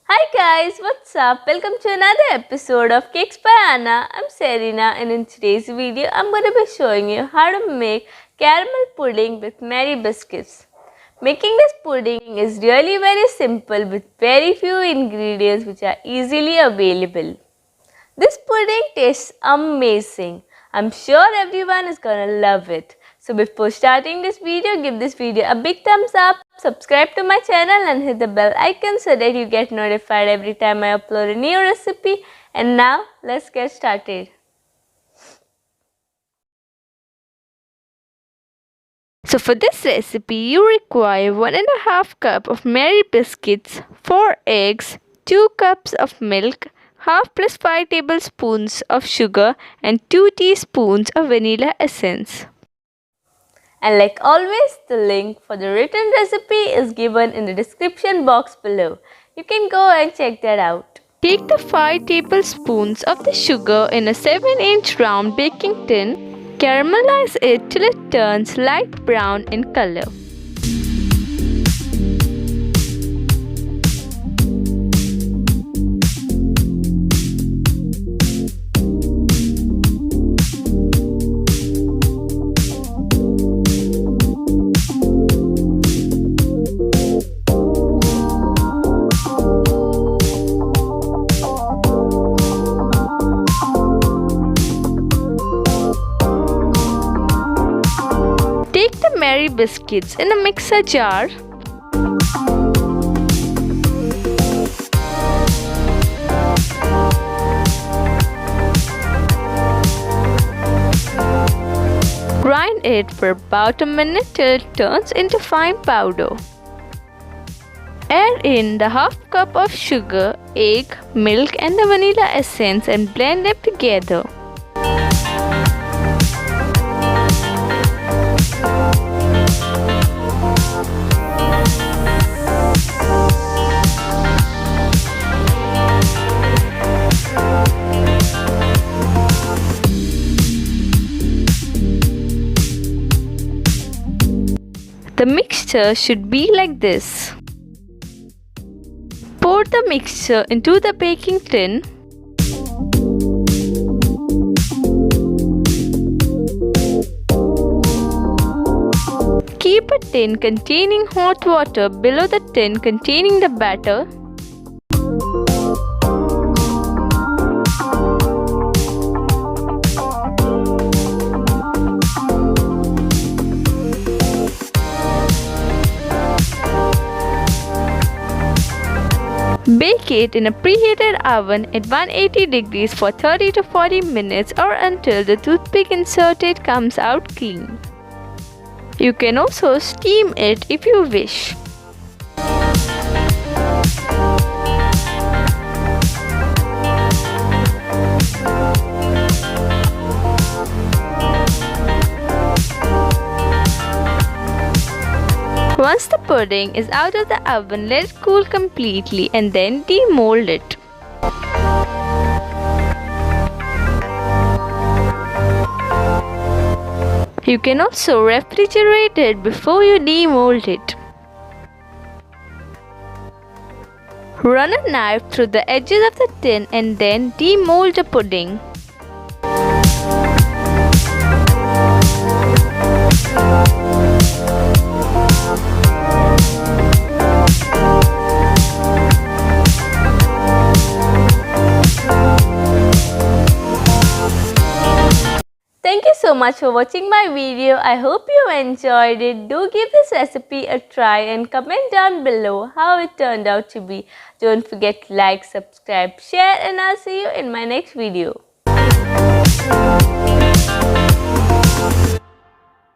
Hi guys, what's up? Welcome to another episode of Cakes by Anna. I'm Serena and in today's video I'm going to be showing you how to make caramel pudding with Marie Biscuits. Making this pudding is really very simple with very few ingredients which are easily available. This pudding tastes amazing. I'm sure everyone is gonna love it. So before starting this video, give this video a big thumbs up, subscribe to my channel and hit the bell icon so that you get notified every time I upload a new recipe. And now, let's get started. So for this recipe, you require 1.5 cup of Marie Biscuits, 4 eggs, 2 cups of milk, half plus 5 tablespoons of sugar and 2 teaspoons of vanilla essence. And like always, the link for the written recipe is given in the description box below. You can go and check that out. Take the 5 tablespoons of the sugar in a 7-inch round baking tin. Caramelize it till it turns light brown in color. Take the Marie Biscuits in a mixer jar. Grind it for about a minute till it turns into fine powder. Add in the half cup of sugar, egg, milk and the vanilla essence and blend them together. The mixture should be like this. Pour the mixture into the baking tin. Keep a tin containing hot water below the tin containing the batter. Bake it in a preheated oven at 180 degrees for 30 to 40 minutes or until the toothpick inserted comes out clean. You can also steam it if you wish. Once the pudding is out of the oven, let it cool completely and then demold it. You can also refrigerate it before you demold it. Run a knife through the edges of the tin and then demold the pudding. Thank you so much for watching my video. I hope you enjoyed it. Do give this recipe a try and comment down below how it turned out to be. Don't forget to like, subscribe, share and I'll see you in my next video.